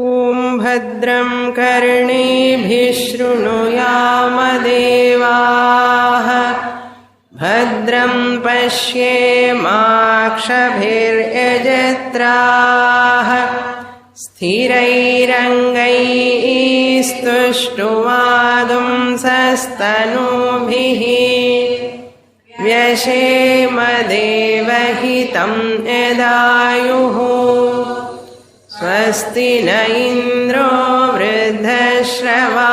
ॐ भद्रं कर्णेभिः शृणुयाम देवाः भद्रं पश्येमाक्षभिर्यजत्राः स्थिरैरङ्गैस्तुष्टुवागुंसस्तनूभिः व्यशेमदेवहितं यदायुः स्वस्ति न इन्द्रो वृद्धश्रवाः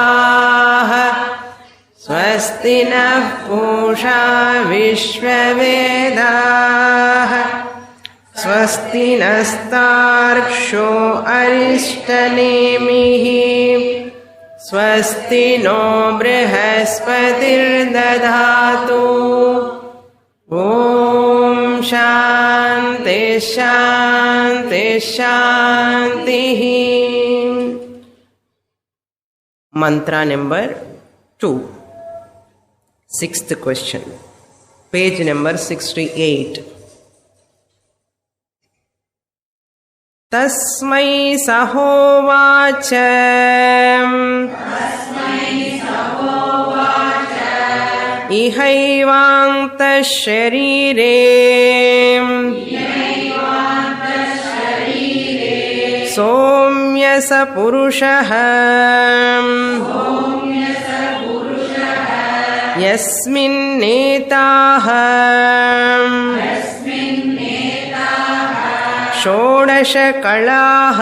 स्वस्ति नः पूषा विश्ववेदाः स्वस्ति नस्तार्क्ष्यो अरिष्टनेमिः स्वस्ति नो बृहस्पतिर्दधातु ॐ शान्ति शान्ति शान्तिः. Mantra number 2, 6th question, page number 68. तस्मै सहोवाच इहैवान्तः शरीरे सौम्य स पुरुषः यस्मिन्नेताः षोडश कलाः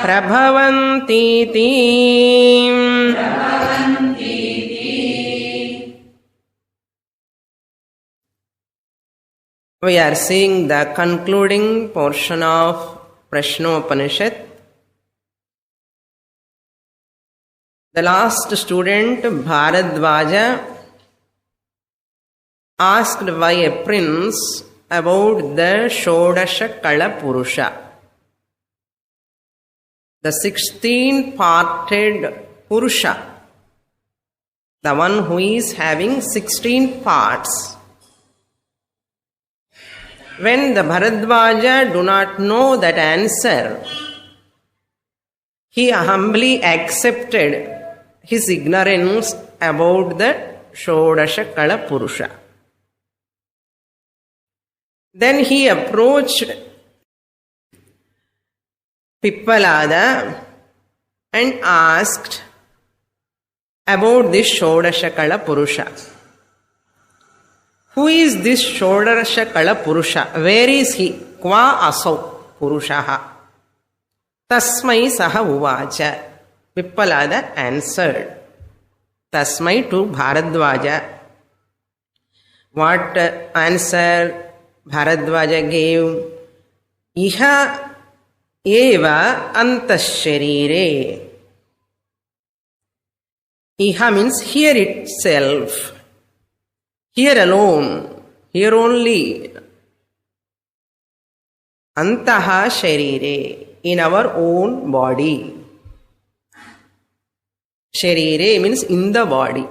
प्रभवन्तीति. We are seeing the concluding portion of Prashnopanishad. The last student, Bharadvaja, asked by a prince about the Shodasha Kala Purusha, the 16-parted Purusha, the one who is having 16 parts. When the Bharadvaja do not know that answer, he humbly accepted his ignorance about the Shodasha Kala Purusha. Then he approached Pippalada and asked about this Shodasha Kala Purusha. Who is this Shodasha Kala Purusha? Where is he? Kva asau Purushaha? Tasmai saha uvacha. Pippalada answered. Tasmai to Bharadvaja. What answer Bharadvaja gave? Iha eva antasharire. Iha means here itself. Here alone, here only. Antaha sharire, in our own body. Sharire means in the body.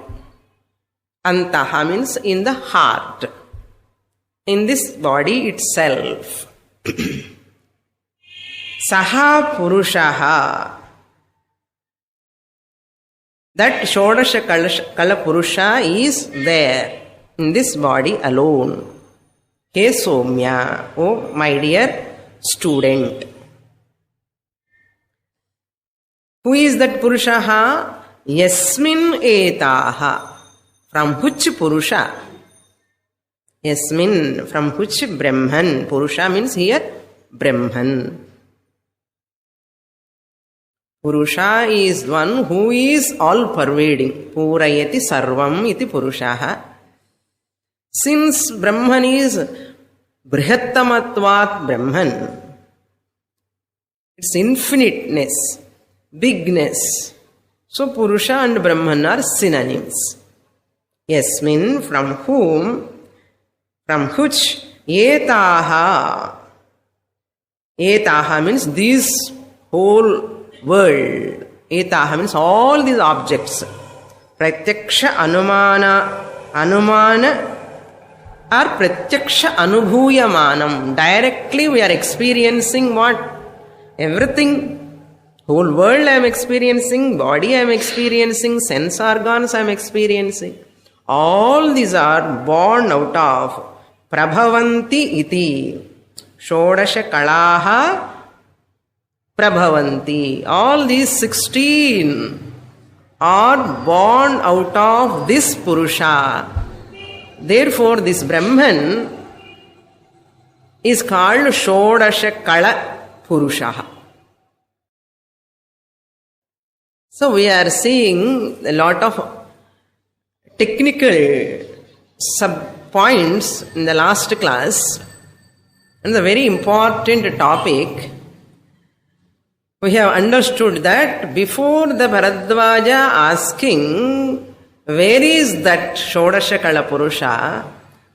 Antaha means in the heart. In this body itself. Saha Purushaha. That Shodasha Kala Purusha is there. In this body alone. He Somya, oh my dear student. Who is that Purushaha? Yasmin etaha. From which Purusha? Yasmin, from which Brahman? Purusha means here Brahman. Purusha is one who is all pervading. Purayati sarvam iti Purushaha. Since Brahman is Brihattamatvat Brahman, its infiniteness, bigness. So Purusha and Brahman are synonyms. Yasmin, from whom, from which, etaha. Etaha means this whole world. Etaha means all these objects. Pratyaksha anumana or pratyaksha anubhuyamanam. Directly we are experiencing what? Everything. Whole world I am experiencing, body I am experiencing, sense organs I am experiencing. All these are born out of prabhavanti iti. Shodasha kalaha prabhavanti. All these 16 are born out of this Purusha. Therefore, this Brahman is called Shodasha Kala Purusha. So, we are seeing a lot of technical sub-points in the last class. And the very important topic, we have understood that before the Bharadwaja asking, where is that Shodasha Kala Purusha?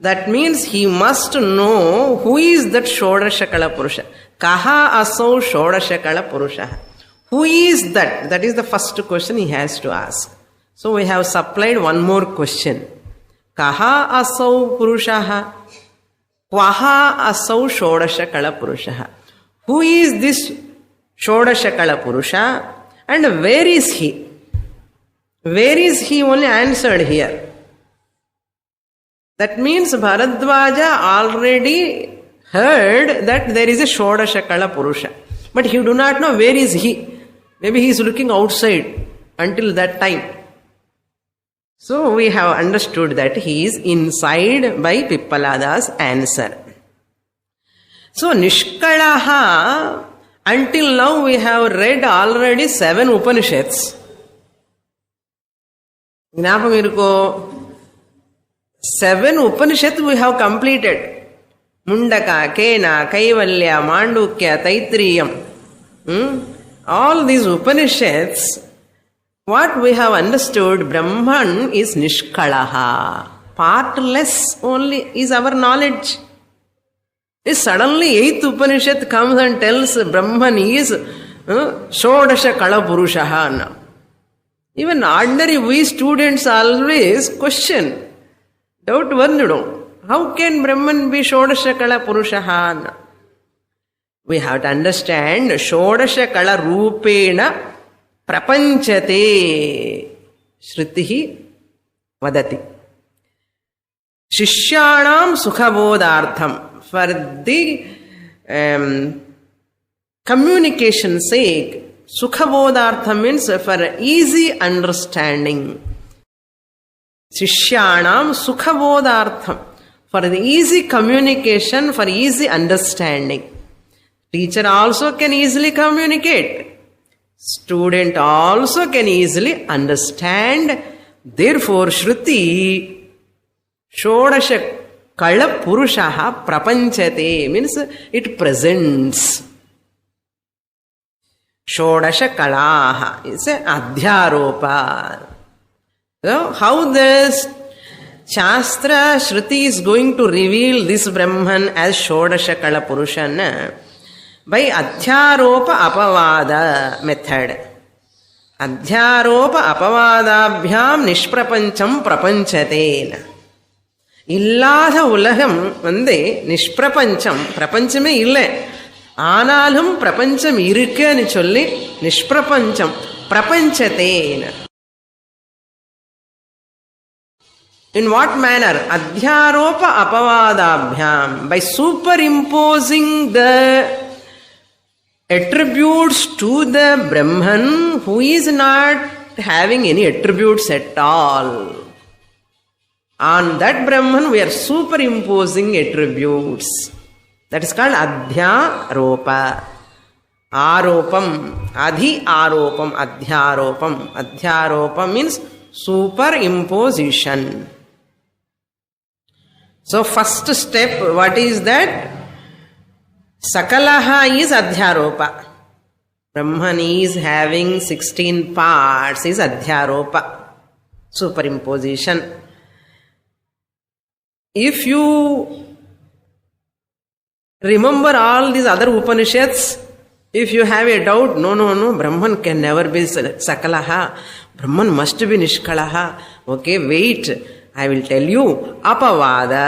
That means he must know who is that Shodasha Kala Purusha. Kaha asau Shodasha Kala Purusha. Who is that? That is the first question he has to ask. So we have supplied one more question. Kaha asau Purushaha? Kvaha asau Shodasha Kala Purushaha? Who is this Shodasha Kala Purusha and where is he? Where is he only answered here. That means Bharadwaja already heard that there is a Shodasha Kala Purusha. But he do not know where is he. Maybe he is looking outside until that time. So we have understood that he is inside by Pippalada's answer. So Nishkalaha, until now we have read already 7 Upanishads. ಜ್ಞಾಪಕ ಇರುಕೋ 7 Upanishads we have completed. Mundaka, Kena, Kaivalya, Mandukya, Taitriyam. All these Upanishads, what we have understood, Brahman is Nishkalaha. Partless only is our knowledge. If suddenly 8th Upanishad comes and tells Brahman is Shodasha Kala Purushaha. Even ordinary we students always question, doubt Varnudu, how can Brahman be Shodasha Kala Purushaha? We have to understand Shodasha Kala Rupena Prapanchate Shritihi Vadati. Shishyanam Sukhabodhartham. For the communication sake, Sukhabodhartham means for easy understanding. Shishyanam Sukhabodhartham. For the easy communication, for easy understanding. Teacher also can easily communicate. Student also can easily understand. Therefore, Shruti Shodasha Kala Purushaha Prapanchate means it presents. Shodasha Kalaha is an Adhyaropa. So, how this Shastra Shruti is going to reveal this Brahman as Shodasha Kala Purushana? By Adhyaropa Apavada method. Adhyaropa Apavadabhyam Nishprapancham Prapanchate. இல்லாத உலகம் நிஷ்பிரபஞ்சம், பிரபஞ்சமே இல்லை, ஆனாலும் பிரபஞ்சம் இருக்குன்னு சொல்லி நிஷ்பிரபஞ்சம் பிரபஞ்சத்தேன. In what manner? Adhyaropa apavadabhyam. By superimposing the attributes to the Brahman who is not having any attributes at all. On that Brahman we are superimposing attributes. That is called Adhyaropa. Aropam. Adhi aropam. Adhyaropam. Adhyaropa means superimposition. So first step, what is that? Sakalaha is Adhyaropa. Brahman is having 16 parts is Adhyaropa. Superimposition. If you remember all these other Upanishads, if you have a doubt, no, Brahman can never be Sakalaha. Brahman must be Nishkalaha. Okay, wait, I will tell you. Apavada.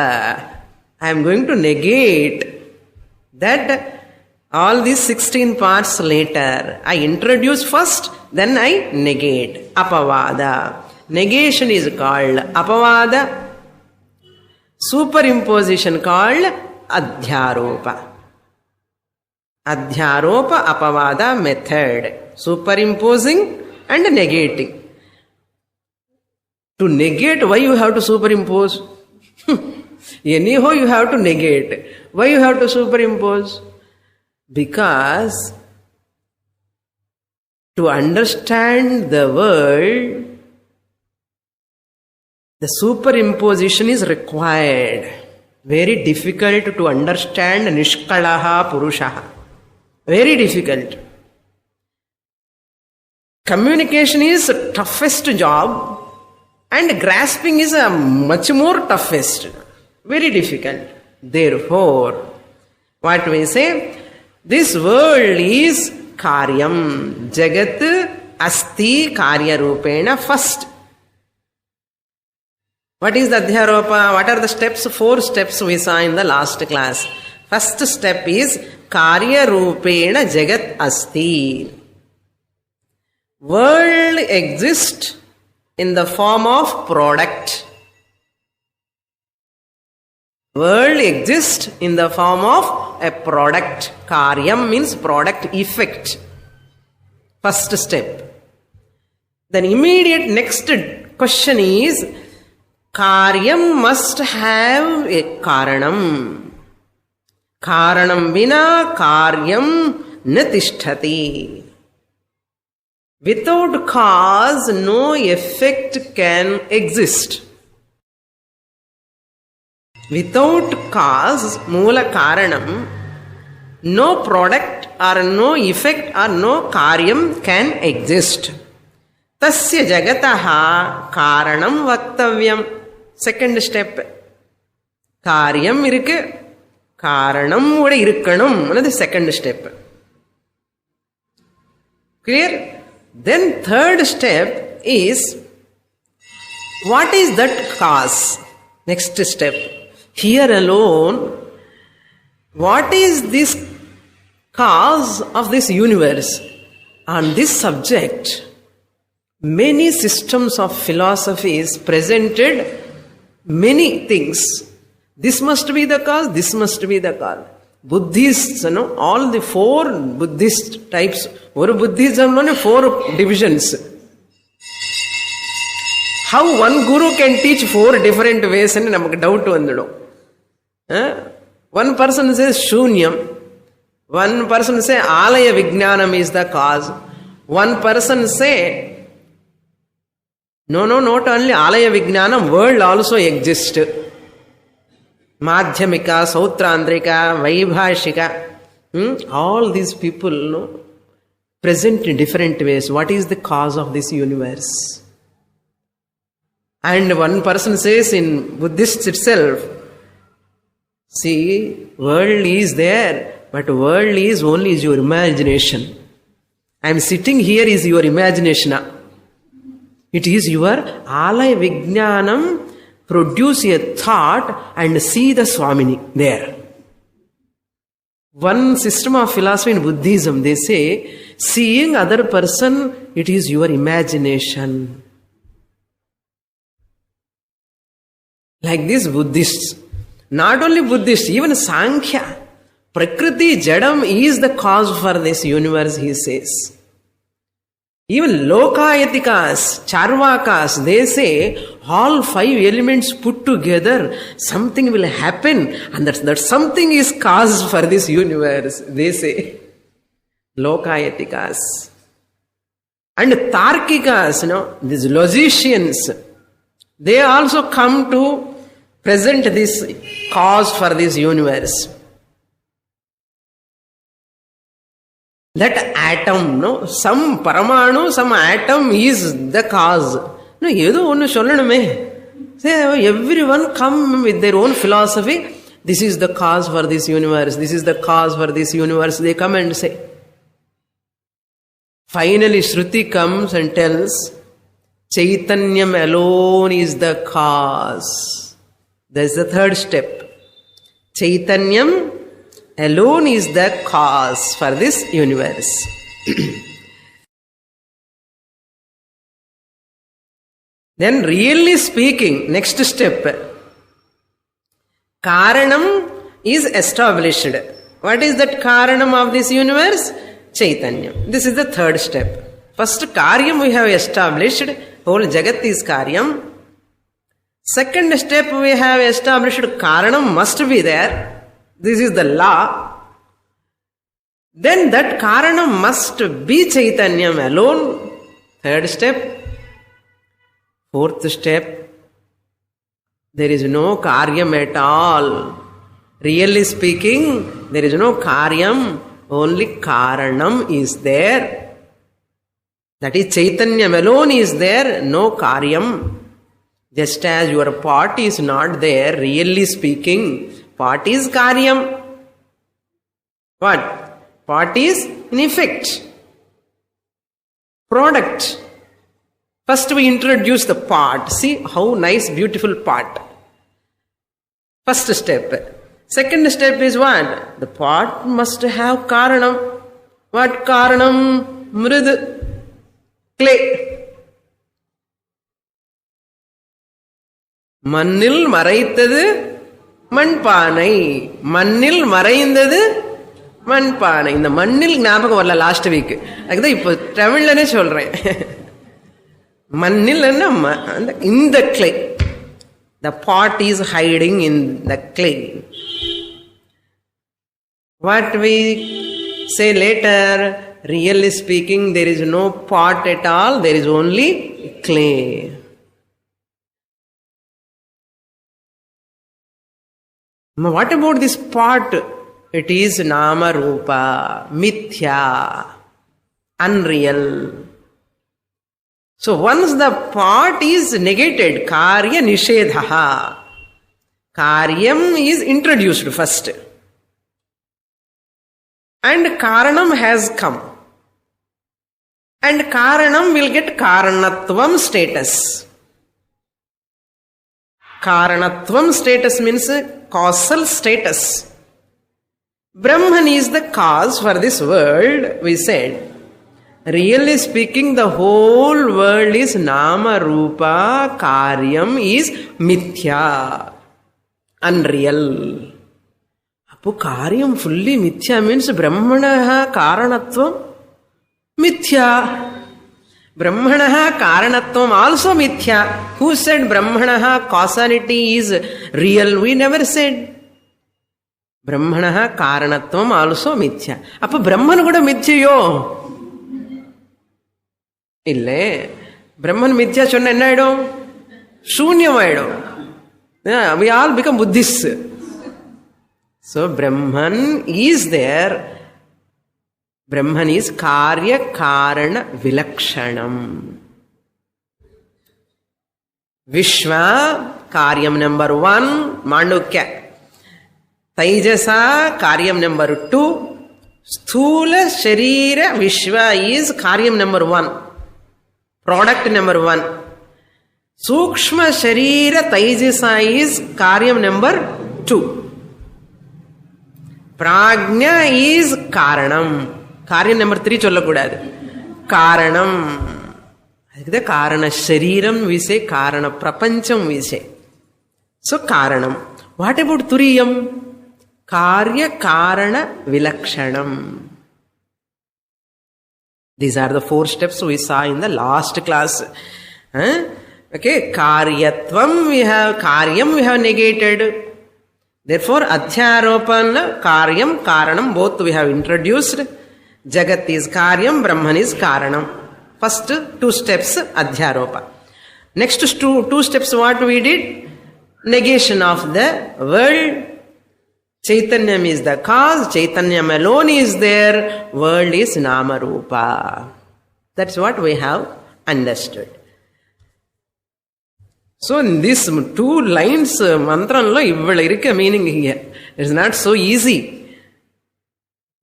I am going to negate that all these 16 parts later. I introduce first, then I negate. Apavada. Negation is called apavada. Superimposition called adhyaropa. Adhyaropa apavada method. Superimposing and negating. To negate, why you have to superimpose? Anyhow you have to negate. Why you have to superimpose? Because to understand the world, the superimposition is required. Very difficult to understand Nishkalaha Purushaha. Very difficult. Communication is the toughest job, and grasping is a much more toughest. Very difficult. Therefore, what we say? This world is karyam. Jagat asti karya rupena first. What is the adhyaropa? What are the steps? 4 steps we saw in the last class. First step is karya rupena jagat asti. World exists in the form of product. World exists in the form of a product. Karyam means product, effect. First step. Then immediate next question is, Karyam must have a karanam. Karanam vina karyam na tishtati. Without cause, no effect can exist. Without cause, moola karanam, no product or no effect or no karyam can exist. Tasya jagataha karanam vaktavyam. Second step. Karyam irukku, karanam oda irukkanum. Another second step. Clear? Then third step is, what is that cause? Next step. Here alone, what is this cause of this universe? On this subject, many systems of philosophies presented many things. This must be the cause, this must be the cause. Buddhists, all the 4 Buddhist types. One Buddhism, 4 divisions. How one guru can teach 4 different ways and namak doubt vandidum. One person says Shunyam. One person say Alaya Vijnanam is the cause. One person say, no, not only Alaya Vijnanam, world also exists. Madhyamika, Sautrandrika, Vaibhashika. All these people present in different ways. What is the cause of this universe? And one person says in Buddhist itself, see, world is there, but world is only your imagination. I am sitting here is your imagination. It is your alaya vijnanam. Produce a thought and see the Swamini there. One system of philosophy in Buddhism, they say, seeing other person, it is your imagination. Like this Buddhists. Not only Buddhists, even Sankhya. Prakriti Jadam is the cause for this universe, he says. Even Lokayatikas, Charvakas, they say all 5 elements put together, something will happen, and that something is cause for this universe, they say. Lokayatikas. And Tarkikas, these logicians, they also come to present this cause for this universe. That atom, some paramanu, some atom is the cause. Say, everyone come with their own philosophy. This is the cause for this universe. This is the cause for this universe. They come and say. Finally, Shruti comes and tells, Chaitanyam alone is the cause. That's the third step. Chaitanyam alone is the cause for this universe. Then really speaking, next step, Karanam is established. What is that Karanam of this universe? Chaitanyam. This is the third step. First Karyam we have established, whole Jagat is Karyam. Second step we have established Karanam must be there. This is the law. Then that Karanam must be Chaitanyam alone. Third step. Fourth step, there is no Karyam at all. Really speaking, there is no Karyam, only Karanam is there. That is Chaitanyam alone is there, no Karyam. Just as your pot is not there, really speaking, pot is Karyam. What? Pot is in effect, product. First we introduce the pot. See how nice, beautiful pot. First step. Second step is what? The pot must have Karanam. What Karanam? Mrid. Clay. Mannil maraitadu manpanai. Mannil maraindadu manpanai. In the mannil ஞாபகம் வரல last week. அதுதான் இப்போ தமிழ்லனே சொல்றேன். Mannil in the clay. The pot is hiding in the clay. What we say later, really speaking, there is no pot at all, there is only clay. What about this pot? It is Nama Rupa, Mithya, unreal. So once the pot is negated, Karya Nishedhaha. Karyam is introduced first. And Karanam has come. And Karanam will get Karanatvam status. Karanatvam status means causal status. Brahman is the cause for this world, we said. Really speaking, the whole world is Nama Rupa, Karyam is Mithya, unreal. Appo Karyam fully Mithya means Brahmanaha Karanatvam Mithya. Brahmanaha Karanatvam also Mithya. Who said Brahmanaha causality is real? We never said. Brahmanaha Karanatvam also Mithya. Appo Brahman kuda Mithyayo. இல்லை பிரம்மன் மித்யா சொன்ன என்ன ஆயிடும்? சூன்யம் ஆயிடும். We all become Buddhists. So Brahman is there. Brahman is Karya Karana Vilakshanam. Vishwa, Karyam number 1, Mandukya. Taijasa, Karyam number 2. Sthula Sharira Vishwa is Karyam number 1. Product number 1. Sukshma Sharira Taijasa is Karyam number 2. Prajna is Karanam. Karyam number 3 chollakudadu. Karanam. The Karana Shariram we say, Karana Prapancham we say. So Karanam. What about Turiyam? Karya Karana Vilakshanam. These are the 4 steps we saw in the last class. Okay, Karyatvam we have, Karyam we have negated. Therefore, Adhyaropana, Karyam, Karanam, both we have introduced. Jagat is Karyam, Brahman is Karanam. First 2 steps, Adhyaropa. Next 2 steps, what we did? Negation of the world. Chaitanyam is the cause, Chaitanyam alone is there, world is Nama Rupa. That's what we have understood. So in these 2 lines, mantra meaning here. It's not so easy.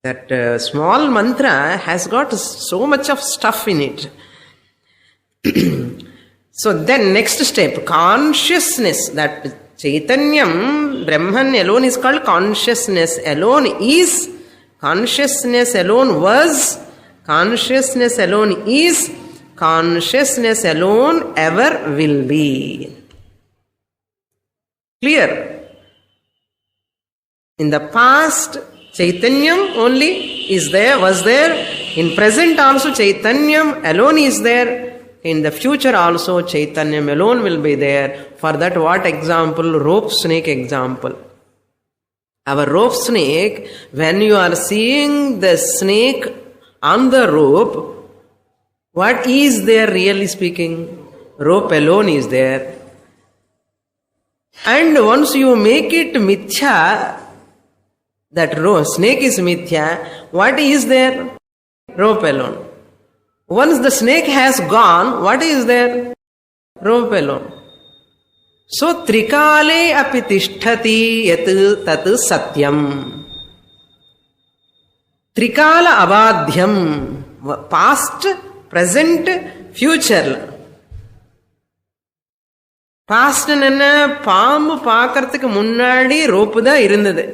That small mantra has got so much of stuff in it. So then next step, consciousness, that Chaitanyam, Brahman alone is called consciousness. Alone is, consciousness alone was, consciousness alone is, consciousness alone ever will be. Clear? In the past, Chaitanyam only is there, was there. In present also Chaitanyam alone is there. In the future also Chaitanyam alone will be there. For that what example? Rope snake example. Our rope snake, when you are seeing the snake on the rope, what is there really speaking? Rope alone is there. And once you make it mithya, that rope, snake is mithya, what is there? Rope alone. Once the snake has gone, what is there? Rope alone. So, trikale api tishtati yat tat satyam. Trikala abadhyam. Past, present, future. Past என்ன பாம்பு பார்க்கறதுக்கு முன்னாடி rope தான் இருந்தது.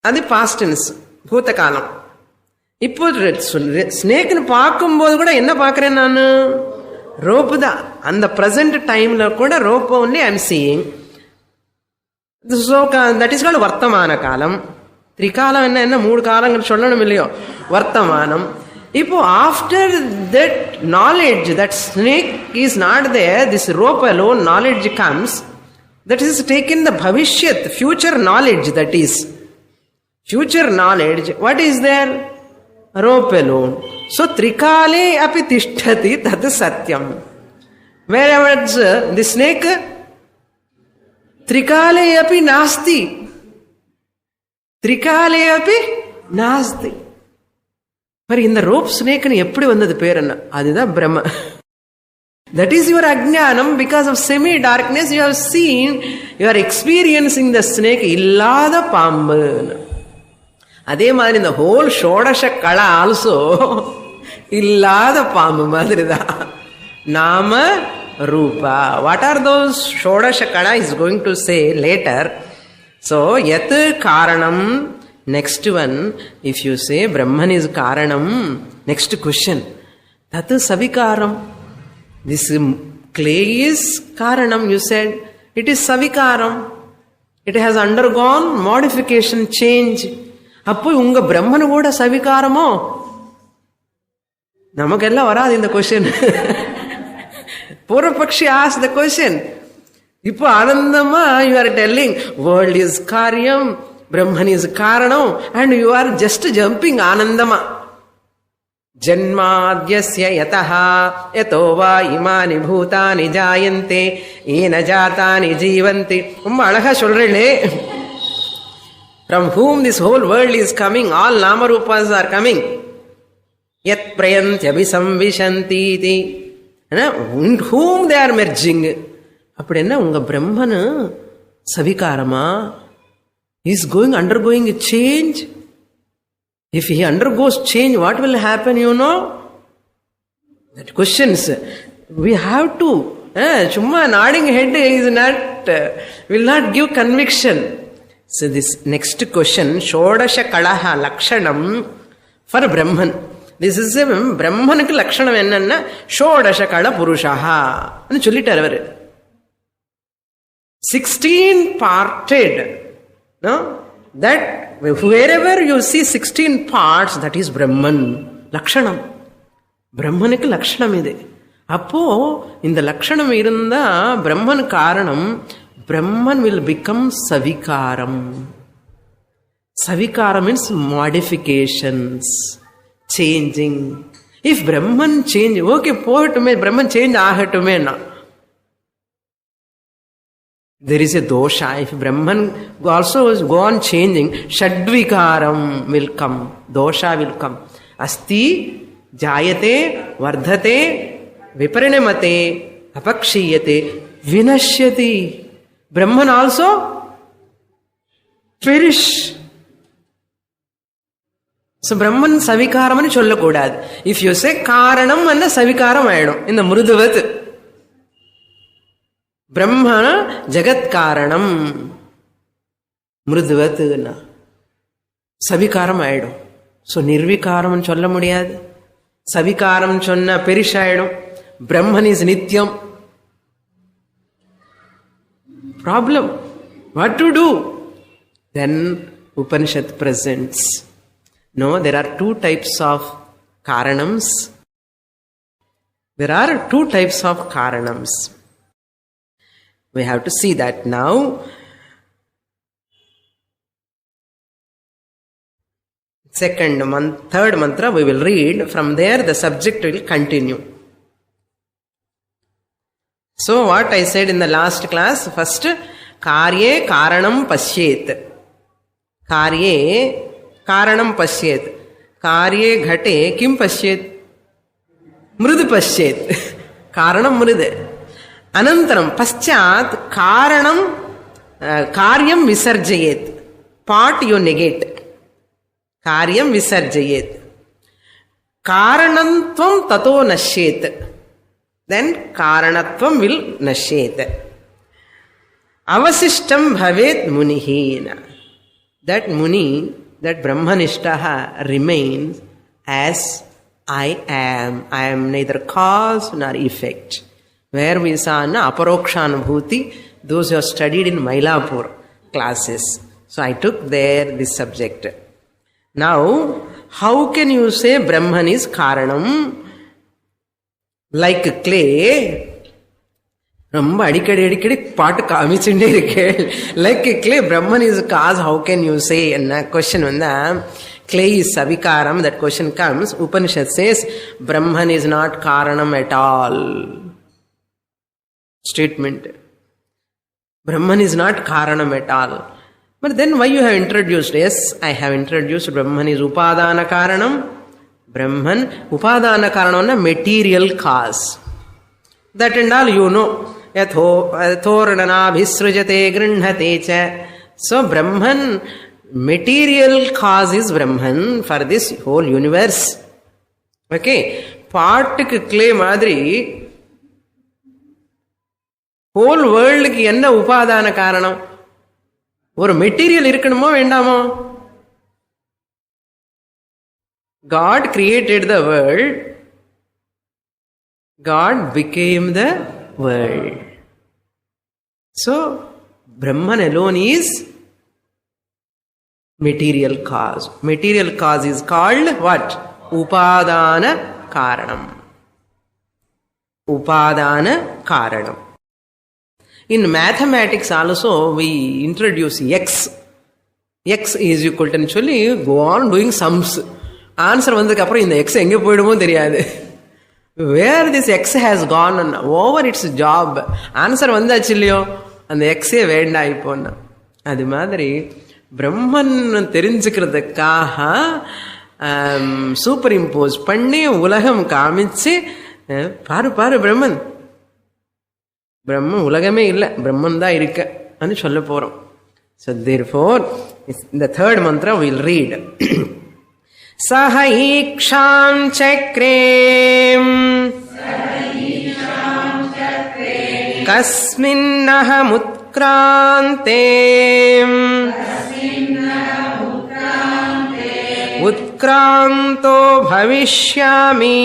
அது past tense, பூத்த காலம். இப்போ ஸ்னேக்னு பார்க்கும்போது கூட என்ன பார்க்கறேன் நான்? ரோப்பு தான். அந்த பிரசன்ட் டைம்ல கூட rope only I am seeing. So that is called வர்த்தமான காலம். திரிகாலம் என்ன மூணு காலங்கள் சொல்லணும் இல்லையோ? வர்த்தமானம். இப்போ after that knowledge that snake is not there, this rope alone knowledge comes. That is taken the பவிஷ்யத், future knowledge. That is future knowledge. What is there? Rope alone. So trikale api tishtati tat satyam. Whereas the snake, trikale api nasti. Trikale api nasti. But in the rope snake eppadi vandadu per enna? Adudha Brahma. That is your ajnanam. Because of semi darkness you have seen, you are experiencing the snake illada paambu. அதே மாதிரி இந்த whole ஷோடச கலா also இல்லாத பாம்பு மாதிரி தான். நாம ரூபா. What are those ஷோடச கலா is going to say later. So எத் காரணம். Next one, if you say பிரம்மன் இஸ் காரணம், நெக்ஸ்ட் கொஸ்டின் தத் சவிகாரம். திஸ் கிளே இஸ் காரணம். யூ செட் இட் இஸ் சவிகாரம். It has undergone modification, change. அப்போ உங்க பிரம்மனு கூட சவிகாரமோ? நமக்கெல்லாம் வராது இந்த கொஸ்டின். பூர்வபக்ஷி ஆஸ் த கொஸ்டின். இப்போ ஆனந்தமா you are telling world is காரியம், பிரம்மன் இஸ் காரணம், and you are just jumping ஆனந்தமா. ஜன்மாத்யஸ்ய யதஹ யதோ வா இமானி பூதானி ஜாயந்தே ஏன ஜாதானி ஜீவந்தி. ரொம்ப அழகா சொல்றேனே. From whom this whole world is coming, all namarupas are coming. Yat prayantyabi samvishanti. In whom they are merging. அப்படின்னா உங்க பிரம்மனு சவிகாரமா? He is undergoing a change. If he undergoes change, what will happen, you know? That questions we have to. சும்மா nodding head is not, will not give conviction. So this next question, Shodasha Kalaha Lakshanam for Brahman. This is a Brahmanukku Lakshanam enna Shodasha Kala Purushaha. And Chulitaravar 16 parted. No? That wherever you see 16 parts, that is Brahman. Lakshanam. Brahmanukku Lakshanam ide. Appo in the Lakshanam irunda Brahman Karanam, Brahman will become savikaram. Savikaram means modifications, changing. If Brahman change, okay, poetume Brahman change ahatume na. There is a dosha. If Brahman also go on changing, Shadvikaram will come. Dosha will come. Asti, jayate, vardhate, viparinamate, apakshiyate, vinashyati. Brahman also perish. So Brahman savikaram ani sollakoodadu. If you say karanam anna savikaram aidum in the mruduvat. Brahma Jagat Karanam. Mrudvatuna. Savikaram aidum. So Nirvikaram cholla mudiyadu. Savikaram chonna perishayadum. Brahman is Nityam. Problem. What to do? Then Upanishad presents. No, there are two types of Karanams. There are two types of Karanams. We have to see that now. Third mantra we will read. From there the subject will continue. So what I said in the last class, first, Karye Karanam Pashyet. Karye Karanam Pashyet. Karye Ghate Kim Pashyet? Mrudu Pashyet. Karanam Mrudu. Anantaram Paschat Karanam Karyam Visarjayet. Part you negate. Karyam Visarjayet. Karanantvam Tato Nashyet. Then Karanatvam will Nashyet. Avasishtam Bhavet Munihina. That Muni, that Brahmanishtaha remains as I am. I am neither cause nor effect. Where we saw na Aparokshanubhuti, those who have studied in Mylapore classes. So I took there this subject. Now, how can you say Brahman is Karanam? Like clay. ரொம்ப அடிக்கடி பாட்டு காமிச்சுட்டே இருக்கேன். Like clay Brahman is cause, how can you say? என்ன question வந்தா clay is savikaram. That question comes. Upanishad says Brahman is not karanam at all. Statement. Brahman is not karanam at all. But then why you have introduced? Yes, I have introduced Brahman is upadana karanam. Brahman upadana karanam, material cause. That and all you know. Yathornanabhisrujate grinhate cha. So Brahman, material cause is Brahman for this whole universe. Okay. பாட்டுக்கு clay மாதிரி whole worldக்கு என்ன உபாதான காரணம்? ஒரு material இருக்கணுமோ வேண்டாமோ? God created the world. God became the world. So, Brahman alone is material cause. Material cause is called what? Upadana Karanam. Upadana Karanam. In mathematics also, we introduce x. X is equal to, actually, go on doing sums. Answer வந்ததுக்கு அப்புறம் இந்த x எங்கே போயிடுமோ தெரியாது. Where this x has gone over its job. Answer வந்தாச்சு இல்லையோ, அந்த எக்ஸே வேண்டாம் இப்போன்னா. அது மாதிரி பிரம்மன் தெரிஞ்சுக்கிறதுக்காக சூப்பர் இம்போஸ் பண்ணி உலகம் காமிச்சு பாரு பாரு பிரம்மன் உலகமே இல்லை, பிரம்மன் தான் இருக்க అని சொல்ல போறோம். So therefore, in the third mantra we will read. Sahaikshaam chakre kasminnaham utkrante utkranto bhavishyami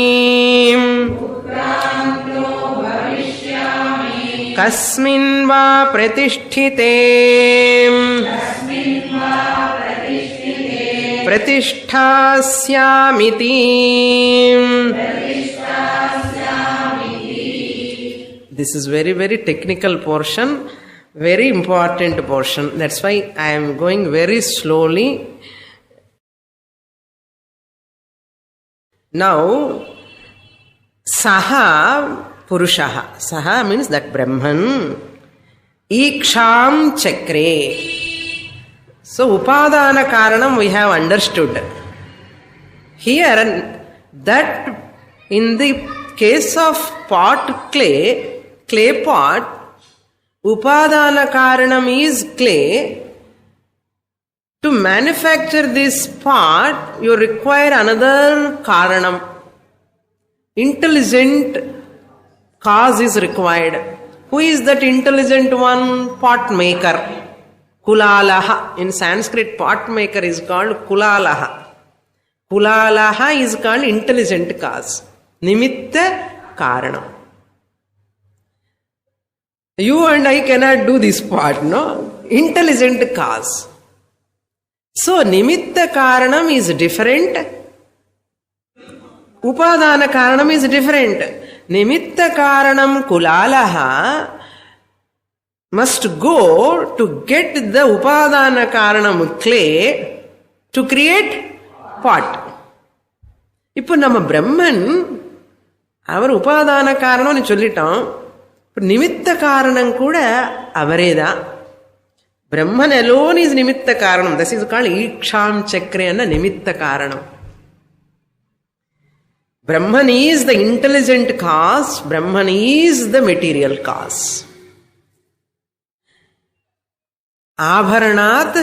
kasmin va pratisthite pratisthāsyāmiti. This is very, very technical portion, very important portion. That's why I am going very slowly. Now, Saha Purushaha. Saha means that Brahman. Iksham Chakre. So, Upadana Karanam we have understood. Here, that in the case of pot clay pot, Upadana Karanam is clay. To manufacture this pot, you require another Karanam. Intelligent cause is required. Who is that intelligent one? Pot maker. Kulalaha. In Sanskrit, pot maker is called Kulalaha. Kulalaha is called intelligent cause. Nimitta Karanam. You and I cannot do this part, no? Intelligent cause. So, Nimitta Karanam is different. Upadana Karanam is different. Nimitta Karanam Kulalaha must go to get the Upadana Karanam clay to create pot. இப்போ நம்ம பிரம்மன் அவர் உபாதான காரணம்னு சொல்லிட்டோம். நிமித்த காரணம் கூட அவரே தான். Brahman alone is nimitta karanam. This is called iksham chakrena nimitta karanam. Brahman is the intelligent cause. Brahman is the material cause. Abharanat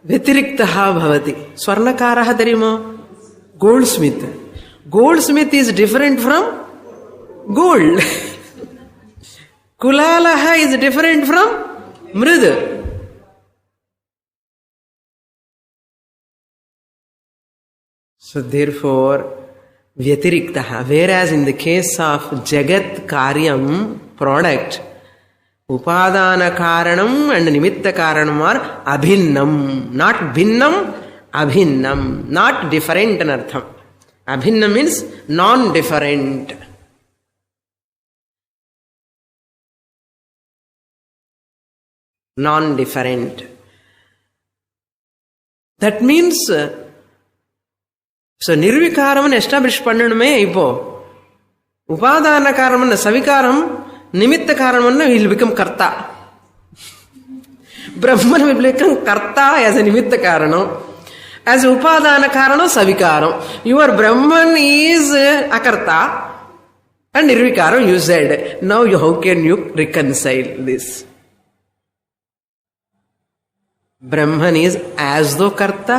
vyatiriktah bhavati. Swarnakaraha tarimo? Goldsmith. Goldsmith is different from gold. Kulalaha is different from mrida. So therefore, Vyatiriktaha, whereas in the case of Jagat Karyam, product, Upadana Karanam and Nimitta Karanam are Abhinnam. Not Bhinnam, Abhinnam. Not different in Artham. Abhinnam means non-different. Non-different. That means, so nirvikaram establish pannanume ipo. Upadana karam savikaram, nimitta karam will become karta. Brahman will become karta as a nimitta karanam. As upadana karanam savikaram. Your Brahman is akarta and nirvikaram you said. Now how can you reconcile this? Brahman is as though karta,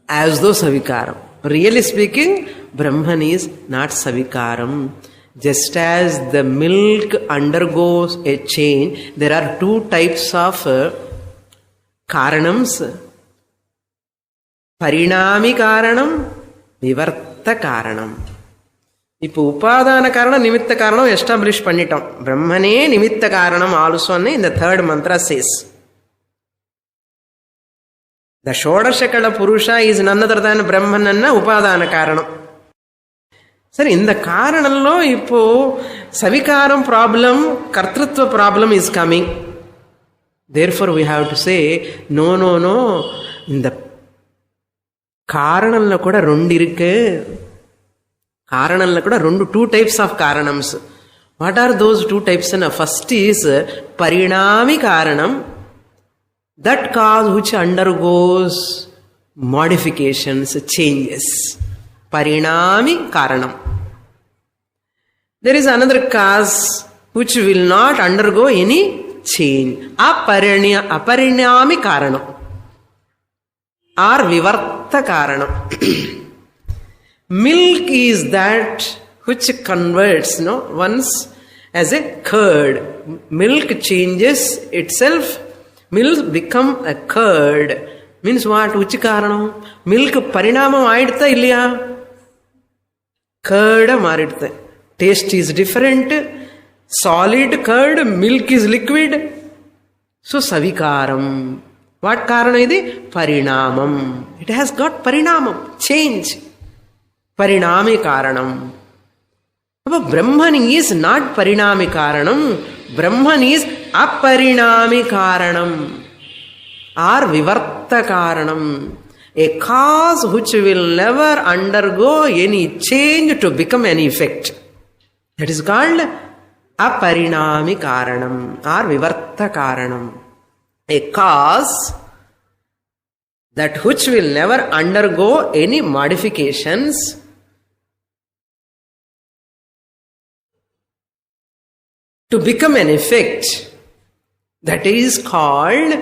as though savikaram. Really speaking, Brahman is not savikaram. Just as the milk undergoes a change, there are two types of karanams. Parinami karanam, vivarta karanam. Ipo upadana karanam, nimitta karanam establish pannitam. Brahmane nimitta karanam also in the third mantra says. The Shodashakala Purusha is none other than Brahman and Upadana Karanam. Sir, in the Karanallo, Ipo Savikaram problem, Kartrutva problem is coming. Therefore, we have to say, no. In the Karanalla Koda Rundirike, Karanalla Koda Rundu, two types of Karanams. What are those two types? First is Parinami Karanam. That cause which undergoes modifications, changes. Parinami karanam. There is another cause which will not undergo any change. Aparinami karanam. Or vivarta karanam. Milk is that which converts once as a curd. Milk changes itself. Milk become a curd. Means what? Which karanam? Milk parinamam aidta illaya? Curd maridta. Taste is different. Solid curd, milk is liquid. So savikaram. What karana idi? Parinamam. It has got parinamam, change. Parinami karanam. But Brahman is not parinami karanam. Brahman is aparinami karanam or vivarta karanam. A cause which will never undergo any change to become an effect. That is called aparinami karanam or vivarta karanam. A cause that which will never undergo any modifications to become an effect. That is called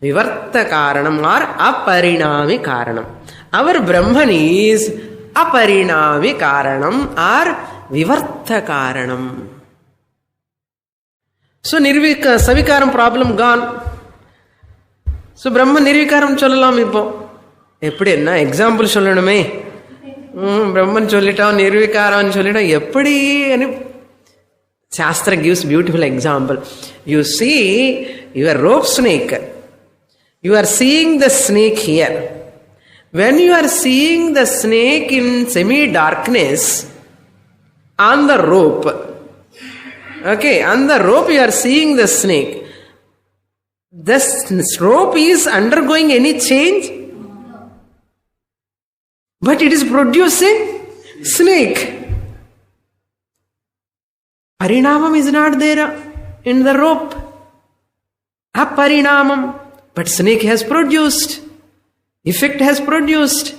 vivarta karanam or aparinami karanam. Our Brahman is aparinami karanam or vivarta karanam. So savikaram problem gone. So Brahman nirvikaram sollalam ipo. Eppadi enna example sollanume? Brahman sollitam nirvikaram sollitam eppadi ani Shastra gives beautiful example. You see your rope snake. You are seeing the snake here. When you are seeing the snake in semi-darkness on the rope, okay, on the rope you are seeing the snake. This rope is undergoing any change? But it is producing snake. Parinamam is not there in the rope. Aparinamam. But snake has produced. Effect has produced.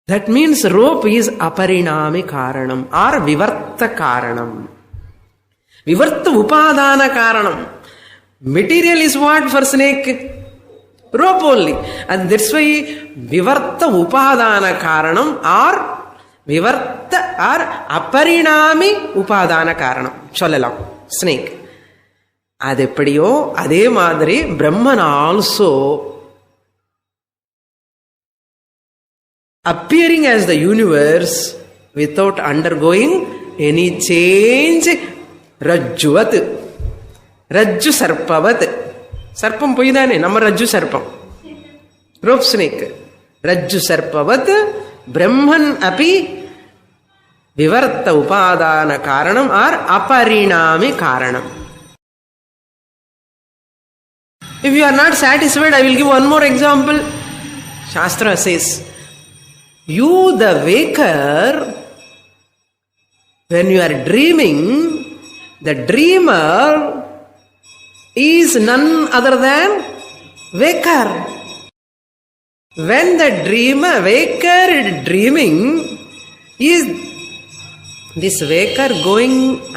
That means rope is aparinami karanam or vivarta karanam. Vivarta upadana karanam. Material is what for snake? Rope only. And that's why vivarta upadana karanam or vivarta or aparinami upadana karanam. Sollalam. Snake. அது எப்படியோ அதே மாதிரி பிரம்மன் also appearing as the universe without undergoing any change. Rajjuvat. Rajju sarpavat. Sarpam poidane, nama Rajju sarpam. Rope snake. Rajju sarpavat. Brahman api vivarta upadana karanam or aparinami karanam. If you are not satisfied, I will give one more example. Shastra says, you the waker, when you are dreaming, the dreamer is none other than waker. When the waker is dreaming, is this waker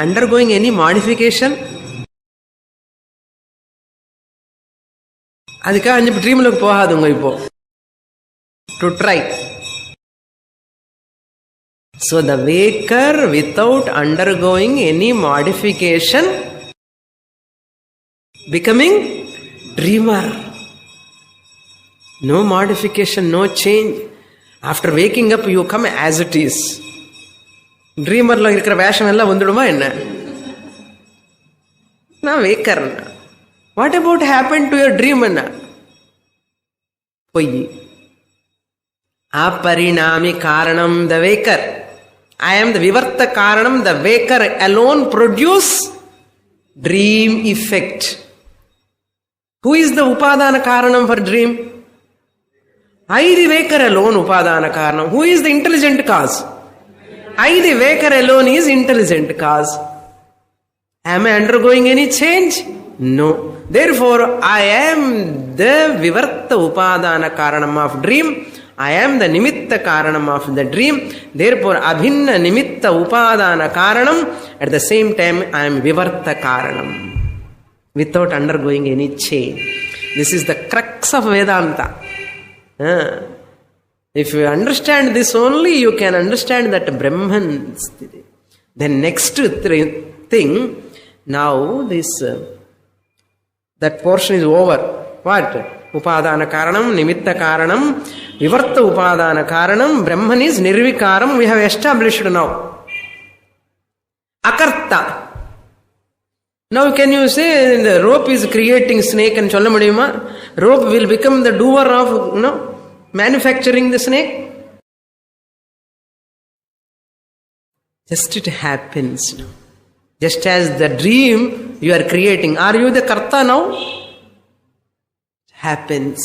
undergoing any modification? அதுக்காக அஞ்சு ட்ரீம்லுக்கு போகாதுங்க இப்போ to try. So the waker without undergoing any modification becoming dreamer. No modification, no change. After waking up you come as it is. ட்ரீமர்ல இருக்கிற வேஷம் எல்லாம் வந்துடுமா என்ன? நான் walker. What about happened to your dream? Poyi. Aparinami karanam, the waker. I am the vivarta karanam, the waker alone produce dream effect. Who is the upadana karanam for dream? I the waker alone upadana karanam. Who is the intelligent cause? I the waker alone is intelligent cause. Am I undergoing any change? No. Therefore, I am the vivarta upadana karanam of dream. I am the nimitta karanam of the dream. Therefore, abhinna nimitta upadana karanam. At the same time, I am vivarta karanam. Without undergoing any change. This is the crux of Vedanta. If you understand this only, you can understand that Brahman. Then next thing, now this... that portion is over. What? Upadana karanam, nimitta karanam, vivarta upadana karanam, Brahman is nirvikaram. We have established now. Akarta. Now can you say the rope is creating snake and solla mudiyuma? Rope will become the doer of manufacturing the snake? Just it happens now. Just as the dream you are creating. Are you the karta now? Happens.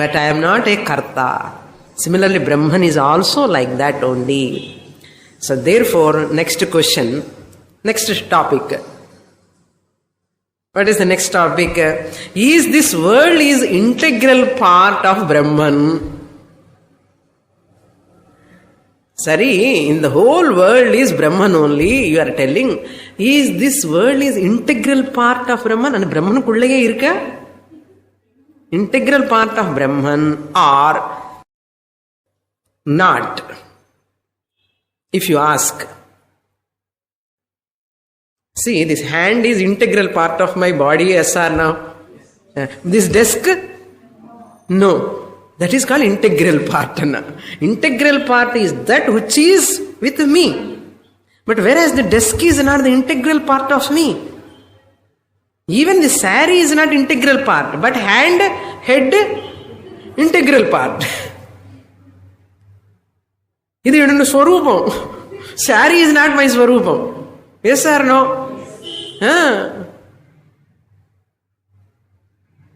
But I am not a karta. Similarly, Brahman is also like that only. So therefore, next question, next topic. What is the next topic? Is this world is integral part of Brahman? Sari, in the whole world is Brahman only, you are telling. Is this world is integral part of Brahman? And Brahman kullege irka? Integral part of Brahman or not? If you ask, See, this hand is integral part of my body, yes or no? This desk? No. That is called integral part. Integral part is that which is with me. But whereas the desk is not the integral part of me. Even the saree is not integral part. But hand, head, integral part. This is my swarupam. Saree is not my swarupam. Yes or no?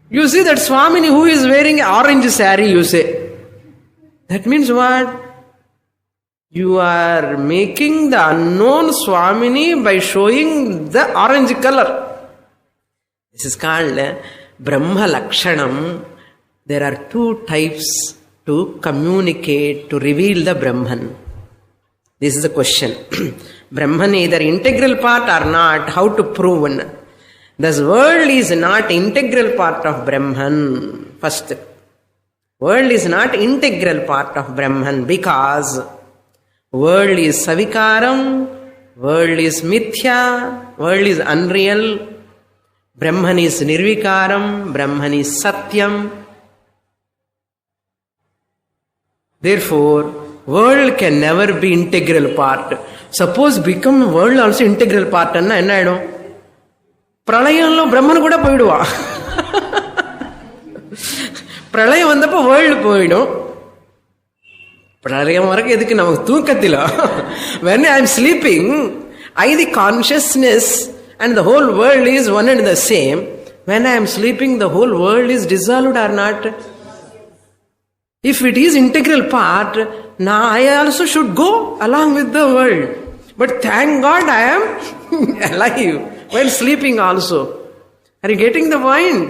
You see that Swamini who is wearing an orange saree, you say. That means what? You are making the unknown Swamini by showing the orange color. This is called Brahma Lakshanam. There are two types to communicate, to reveal the Brahman. This is the question. Brahman either integral part or not. How to prove? This world is not integral part of Brahman. First, world is not integral part of Brahman because world is savikaram, world is mithya, world is unreal, Brahman is nirvikaram, Brahman is satyam. Therefore, world can never be integral part. Suppose become world also integral part, enna aidum? பிரளயம்ல பிரம்மன் கூட போயிடுவா. பிரளயம் வந்தப்போ world போயிடும். பிரளயம் வரைக்கும் எதுக்கு நமக்கு தூக்கத்தில? When I am sleeping, the consciousness and the whole world is one and the same. When I am sleeping, the whole world is dissolved or not? If it is integral part, now I also should go along with the world. But thank God I am alive. While sleeping also. Are you getting the point?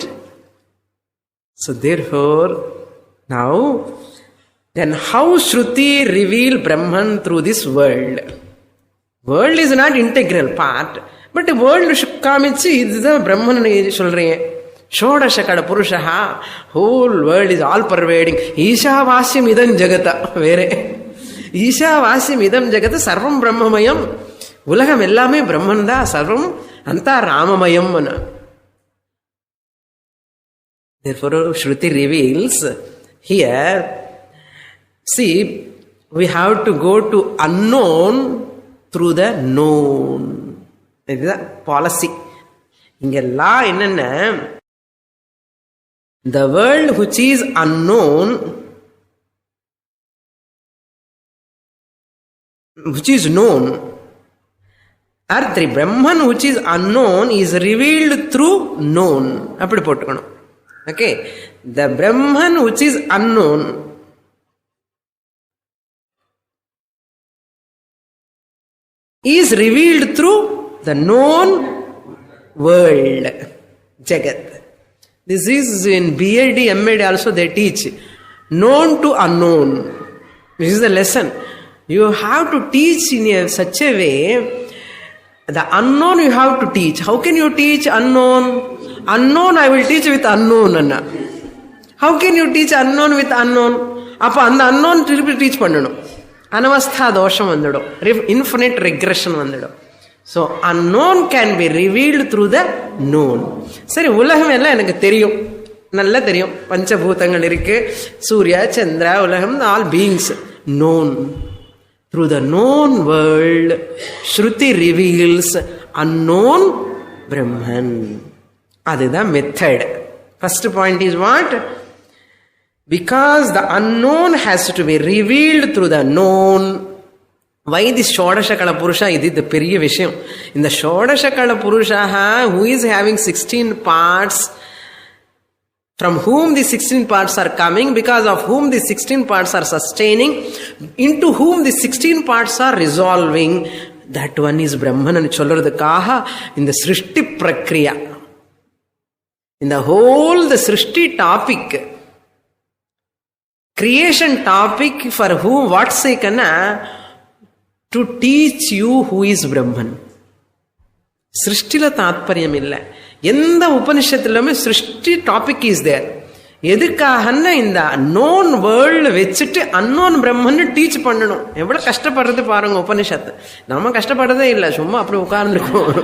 So therefore, now, then how Shruti reveal Brahman through this world? World is not integral part, but the world kamichi, this is the Brahman solreen. Shodashakada Purushaha, whole world is all pervading. Isha Vasyam idam jagata. Vere. Isha Vasyam idam jagata sarvam Brahmamayam. Ulagam ellame Brahman da sarvam Anta Ramamayam. Therefore, Shruti reveals here, see, we have to go to unknown through the known. This is the policy. Inga law enna, the world which is unknown, which is known, or the Brahman which is unknown is revealed through known. Okay. The Brahman which is unknown is revealed through the known world. Jagat. This is in BAD, MAD also they teach. Known to unknown. This is the lesson. You have to teach in such a way. The unknown you have to teach. How can you teach unknown? Unknown I will teach with unknown. How can you teach unknown with unknown? Appa and unknown teach pannanu. Anavastha dosham vandadu. Infinite regression vandadu. So unknown can be revealed through the known. Sari ulagam ella enakku theriyum. Nalla theriyum. Panchabhutangal irukku. Surya, Chandra, ulagam, all beings known. Through the known world, Shruti reveals unknown Brahman. That is the method. First point is what? Because the unknown has to be revealed through the known. Why this Shodashakala Purusha? This is the periya vishayam. In the Shodashakala Purusha, who is having 16 parts, from whom the 16 parts are coming, because of whom the 16 parts are sustaining, into whom the 16 parts are resolving, that one is Brahman and Cholradakaha in the Srishti Prakriya. In the whole, the Srishti topic, creation topic, for whom, what sake, to teach you who is Brahman. Srishtila Tatparyam illa. எந்த உபனிஷத்திலுமே சிருஷ்டி topic is there. எதுக்காகன்னா இந்த known world வச்சுட்டு unknown பிரம்மன்னு teach பண்ணணும். எவ்வளவு கஷ்டப்படுறது பாருங்க உபனிஷத்து. நம்ம கஷ்டப்படுறதே இல்லை, சும்மா அப்படி உட்கார்ந்துருக்கோம்.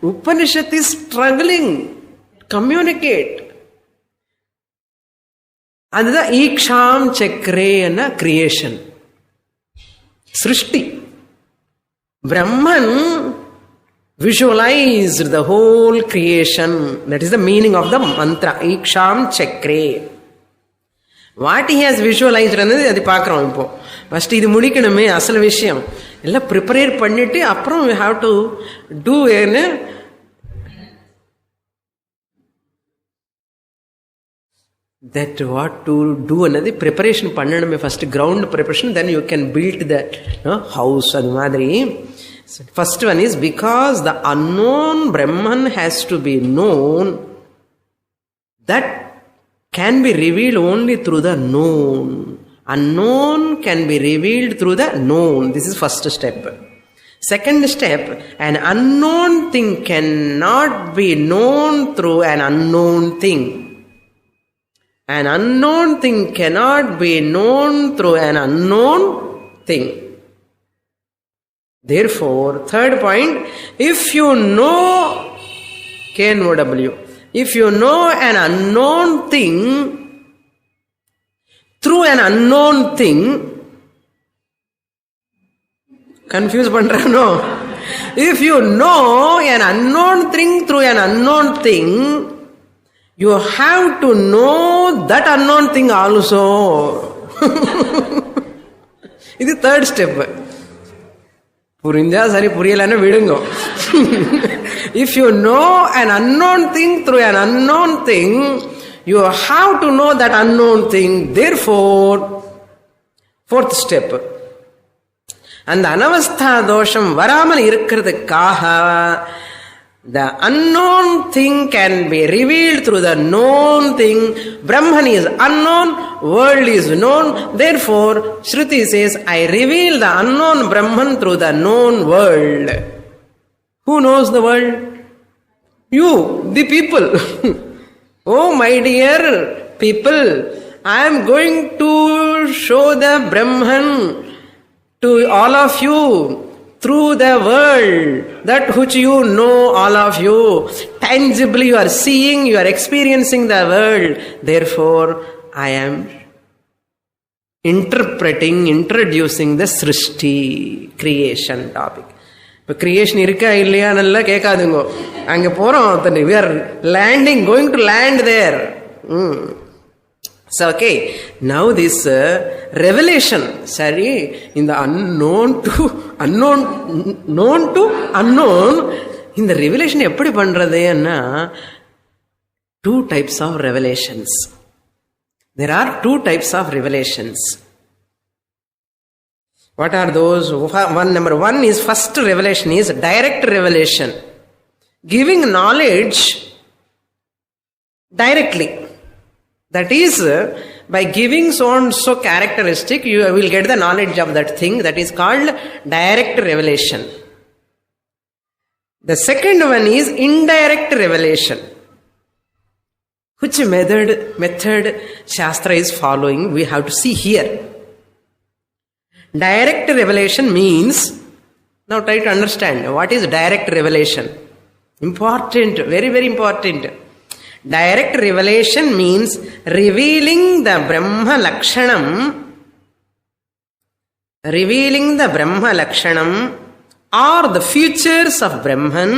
Upanishad is struggling. Communicate. And the Iksham Chakre and creation. Srishti. Brahman visualized the whole creation. That is the meaning of the mantra. Iksham Chakre. What he has visualized adu paakrom ipo. First idu mudikkanume asal vishayam. Ella prepare pannittu appuram we have to do that what to do another preparation pannadume first ground preparation, then you can build that house adu madri. First one is because the unknown Brahman has to be known, that can be revealed only through the known. Unknown can be revealed through the known. This is first step. Second step, an unknown thing cannot be known through an unknown thing. An unknown thing cannot be known through an unknown thing. Therefore, third point, if you know KNOW, if you know an unknown thing through an unknown thing, confused pandra no? If you know an unknown thing through an unknown thing, you have to know that unknown thing also. This is third step. Purinja sari puriyalana vidungo. If you know an unknown thing through an unknown thing, you have to know that unknown thing. Therefore, fourth step. And the anavastha dosham varamal irukkiradukkaga, the unknown thing can be revealed through the known thing. Brahman is unknown, world is known. Therefore, Shruti says, I reveal the unknown Brahman through the known world. Who knows the world? You, the people. Oh, my dear people, I am going to show the Brahman to all of you through the world, that which you know, all of you. Tangibly you are seeing, you are experiencing the world. Therefore, I am introducing the Srishti, creation topic. இப்போ creation இருக்கா இல்லையா நல்லா கேட்காதுங்கோ. அங்கே போகிறோம், we are landing, going to land there. So, okay, now this revelation, sorry, in the unknown to unknown, known to unknown, in the revelation எப்படி பண்றதுன்னா, two types of revelations. There are two types of revelations. What are those? Number one is, first revelation is direct revelation, giving knowledge directly. That is, by giving so and so characteristic, you will get the knowledge of that thing. That is called direct revelation. The second one is indirect revelation. Which method Shastra is following, we have to see here. Direct revelation means, now try to understand what is direct revelation. Important, very, very important. Direct revelation means revealing the Brahma Lakshanam, or the features of Brahman,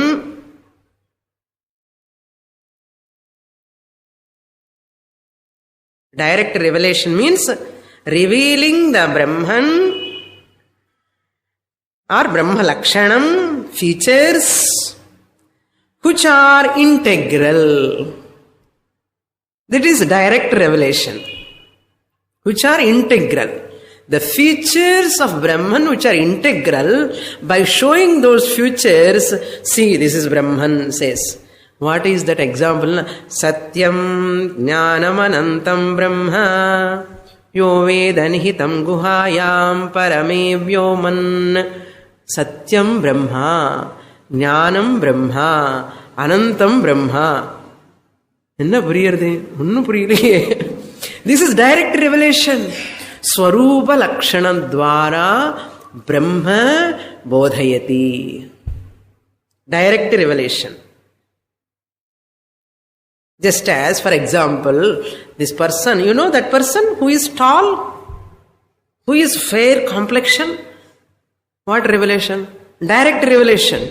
direct revelation means revealing the Brahman or Brahma Lakshanam, features which are integral. That is direct revelation. Which are integral. The features of Brahman which are integral, by showing those features, see, this is Brahman says. What is that example? Satyam Jnanam Anantam Brahma Yo Vedanhitam Guhayam Parame Vyoman. Satyam Brahma, Jnanam Brahma, Anantam Brahma. என்ன புரியுறது? ஒன்னும் புரியலையே. This is direct revelation. Swarupa Lakshanam Dwara Brahma Bodhayati. Direct revelation. Just as, for example, this person, you know that person who is tall, who is fair complexion? What revelation? Direct revelation.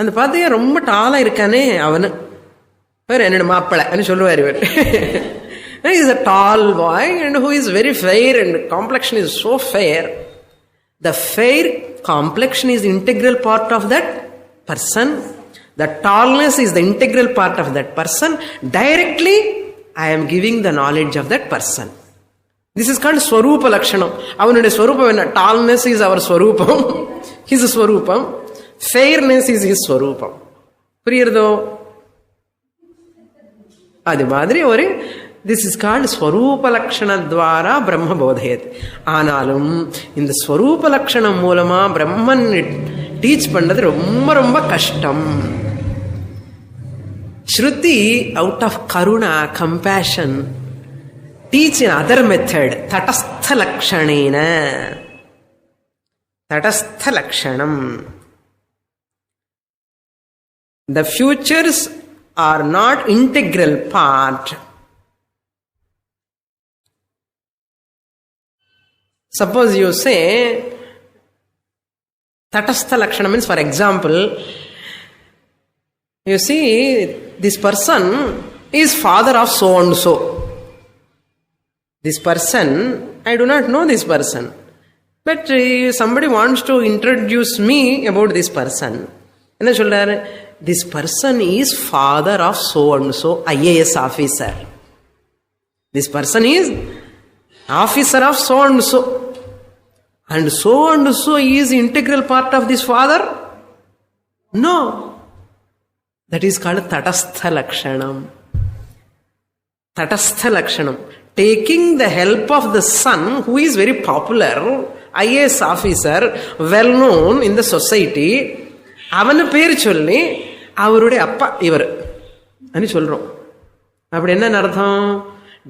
அந்த பார்த்தியா ரொம்ப டாலா இருக்கானே அவனு வேறு என்னோட மாப்பிள்ளை சொல்லுவார் இவர். He is a tall boy and who is very fair and complexion is so fair. The fair complexion is the integral part of that person. The tallness is the integral part of that person. Directly, I am giving the knowledge of that person. This is called Swarupa Lakshanam. Avanade Swarupam enna? Tallness is our Swarupam. His Swarupam. Fairness is his Swarupam. புரியுறதோ? அது மாதிரி ஒரு this is called ஸ்வரூப லக்ஷணத்வாரா பிரம்ம போதயத். ஆனாலும் இந்த ஸ்வரூப லக்ஷணம் மூலமா பிரம்மன் teach பண்ணது ரொம்ப ரொம்ப கஷ்டம். ஸ்ருதி அவுட் ஆஃப் கருணா compassion teach in other method, tatastha lakshanena. Tatastha lakshanam. The futures are not integral part. Suppose you say, tatastha lakshanam means, for example, you see, this person is father of so and so. This person, I do not know this person, but somebody wants to introduce me about this person. என்ன சொல்றாரு? This person is father of so and so IAS officer. This person is officer of so and so is integral part of this father? No. That is called tatastha lakshanam. Tatastha lakshanam. Taking the help of the son who is very popular, IAS officer, well known in the society, அவனு பேர் சொல்லி அவருடைய அப்பா இவர் అని சொல்றோம். அப்படி என்ன அர்த்தம்?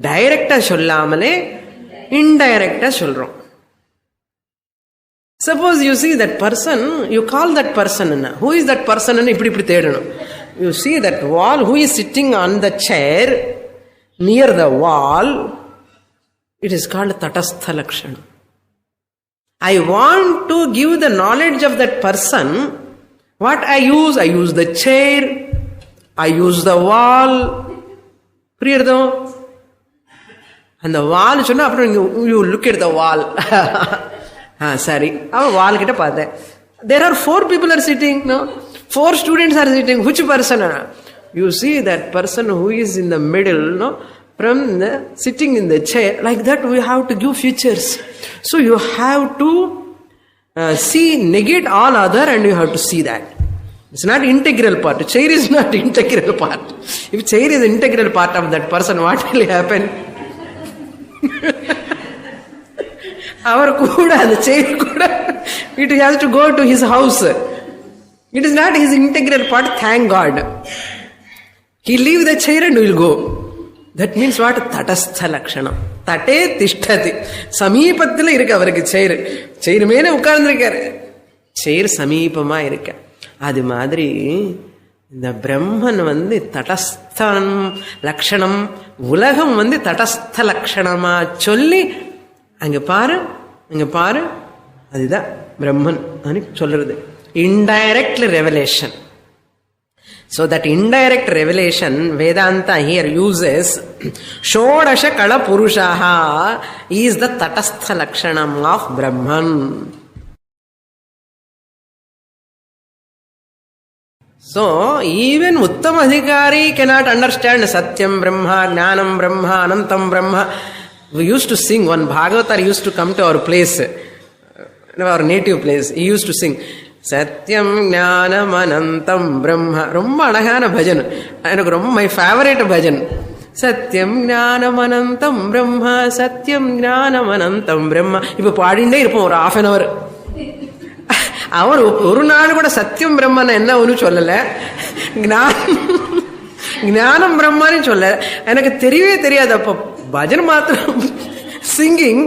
டைரக்டா சொல்லாமலே இன்டைரக்டா சொல்றோம். Suppose you see that person, you call that person, who is that person? இப்படி தேடணும். You see that wall, who is sitting on the chair near the wall, it is called tatastha lakshana. I want to give the knowledge of that person. What I use? I use the chair, I use the wall. புரியுறதோ? அந்த வால் சொன்னா அப்புறம் you look at the wall. சரி, அவன் வால் கிட்ட பார்த்தேன். There are 4 people are sitting, no? 4 students are sitting. Which person? You see that person who is in the middle, no? From the sitting in the chair, like that we have to give features. So you have to negate all other and you have to see that. It's not integral part. Chair is not integral part. If chair is integral part of that person, what will happen? Our kuda, the chair kuda, it has to go to his house. It is not his integral part, thank God. He leave the chair and will go. That means what? Tatastha lakshanam. Tate tishtati. Sameepathila irukku avarukku chair. Chair mele ukkarndirukkaru. Chair sameepama irukka. அது மாதிரி இந்த பிரம்மன் தடஸ்தம் லக்ஷணம், உலகம் தடஸ்த லக்ஷணமா சொல்லி அங்க பாரு அதுதான் பிரம்மன் சொல்றது. Indirect revelation. So that indirect revelation, Vedanta here uses Shodasha Kala Purushaha is the Tatastha Lakshanam of Brahman. So even Uttama Adhikari cannot understand Satyam Brahma, Jnanam Brahma, Anantam Brahma. We used to sing, one Bhagavatar used to come to our place, our native place. He used to sing Satyam Jnanam Anantam Brahma. ரொம்ப அழகான பஜன், எனக்கு ரொம்ப my favorite bhajan. சத்யம் ஞானம் அனந்தம் பிரம்மா, சத்யம் ஞானம் அனந்தம் பிரம்மா. இப்ப பாடிண்டே இருப்போம் ஒரு half an hour. அவர் ஒரு நாள் கூட சத்தியம் பிரம்மன் என்ன ஒன்று சொல்லல, ஞானம் பிரம்மான்னு சொல்ல. எனக்கு தெரியவே தெரியாது. அப்போ பஜன் மாத்திரம் singing.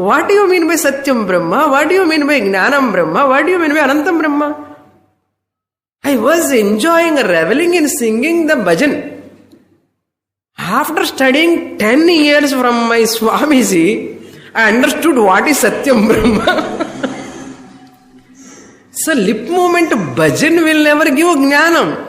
What do you mean by Satyam Brahma? What do you mean by Jnanam Brahma? What do you mean by Anantam Brahma? was enjoying, reveling in singing the bhajan. After studying 10 years from my Swamiji, I understood what is Satyam Brahma. So lip movement bhajan will never give jnanam.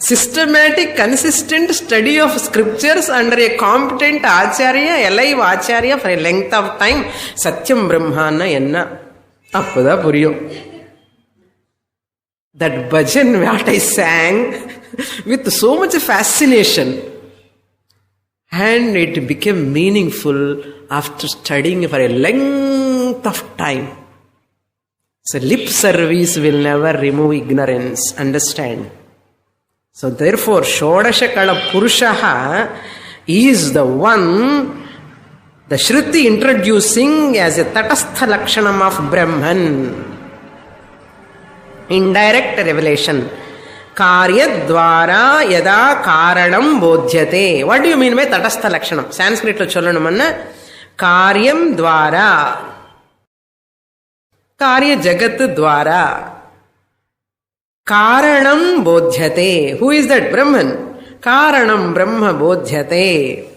Systematic, consistent study of scriptures under a competent acharya, alive acharya for a length of time, Satyam Brahmana enna. Appada puriyum. That bhajan what I sang with so much fascination, and it became meaningful after studying for a length of time. So lip service will never remove ignorance, understand. So therefore, Shodasha Kala Purushaha is the one, the Shruti introducing as a Tatastha Lakshanam of Brahman. Indirect revelation. Karya Dwara Yada Karanam Bodhyate. What do you mean by Tatastha Lakshanam? Sanskrit lo cholanamanna. Karyam Dwara. Karya Jagat Dwara. Karanam bodhyate. Who is that? Brahman. Karanam Brahma bodhyate.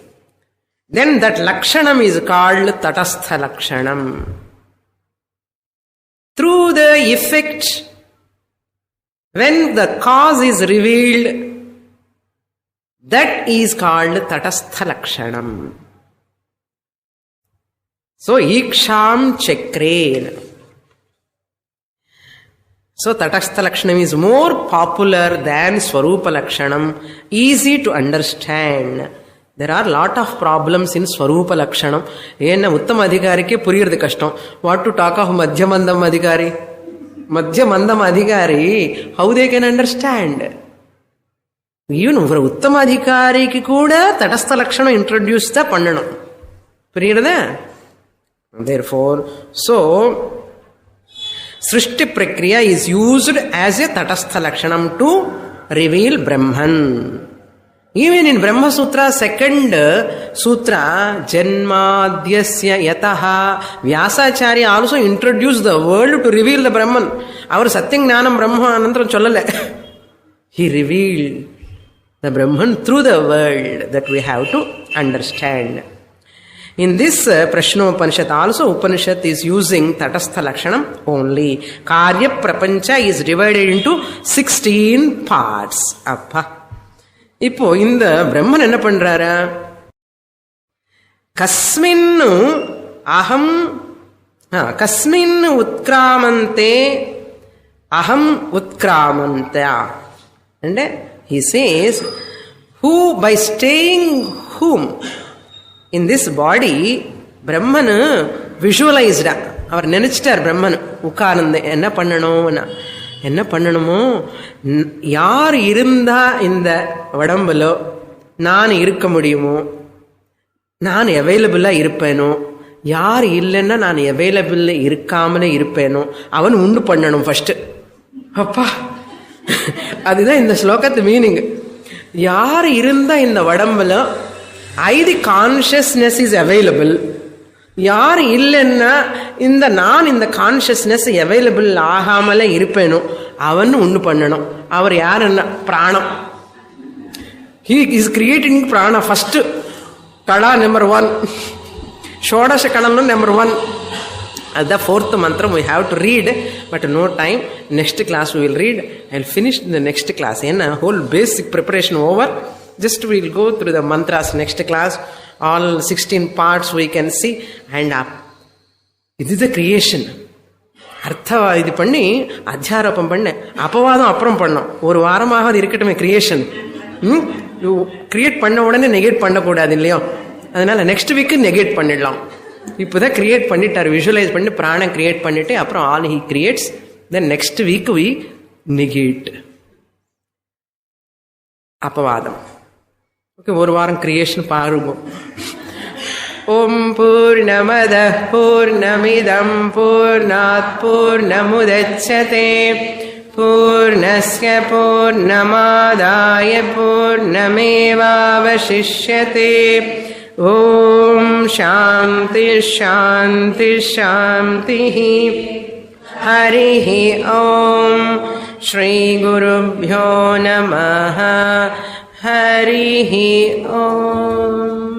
Then that lakshanam is called tatastha lakshanam. Through the effect, when the cause is revealed, that is called tatastha lakshanam. So, iksham chakren. So, Tatastha Lakshanam is more popular than Swarupa Lakshanam, easy to understand. There are a lot of problems in Swarupa Lakshanam. Enna Uttama Adhikarike puriyiradu kashtam. What to talk of Madhyamandam Adhikari? Madhyamandam Adhikari, how they can understand? Even for Uttama Adhikariki kuda Tatastha Lakshanam introduced the Pandanam. Puriyirada? Therefore, so, Srishti Prakriya is used as a Tatastha Lakshanam to reveal Brahman. Even in Brahma Sutra, second Sutra, Janmadhyasya Yataha, Vyasacharya also introduced the world to reveal the Brahman. Our Satyam Jnanam Brahma Anantara Chollale. He revealed the Brahman through the world that we have to understand. In this Prashnopanishad also, Upanishad is using Tatastha Lakshanam only. Karya Prapancha is divided into 16 parts. Appa. Ipo, in the Brahman enna pandrara? Kasminnu aham, kasminnu utkramante aham utkramantya. And he says, who by staying whom? In this body, Brahman visualized. Our nenichtar Brahman ukanande enna pannano enna pannanumo yaar irundha inda vadambalo naan irukka mudiyumo naan available ah irupeno yaar illenna naan available irukkamale irupeno avan undu pannanum first appa adudha indha shlokath meaning yaar irundha inda vadambalo the consciousness is available. Yaar illenna inda naan in the consciousness available ahamala irupeno avan undu pannanum. Avar yaranna pranam. He is creating prana first. Kada number 1. Shodasha Kalanam number 1. The fourth mantra we have to read, but no time. Next class we will read. I will finish in the next class. A whole basic preparation over. Just we will go through the mantras next class. All 16 parts we can see. And this is the creation. Artha idu panni, adhyarapam panne, apavadam apram pannam. Oru varamaga irukattume creation. You create panna udane negate panna koodadhu illaya. Adanal next week negate pannidalam. Ipoda create pannittar, visualize panni prana create pannite apram all he creates. Then next week we negate. Apavadam. Okay, one varam creation parugo. Om Purnamada Purnamidam Purnat Purnamudachyate Purnasya Purnamadaya Purnameva Vashishyate Om Shanti Shanti Shanti Harihi Om. Shri Gurubhyo Namaha. Harihi Om.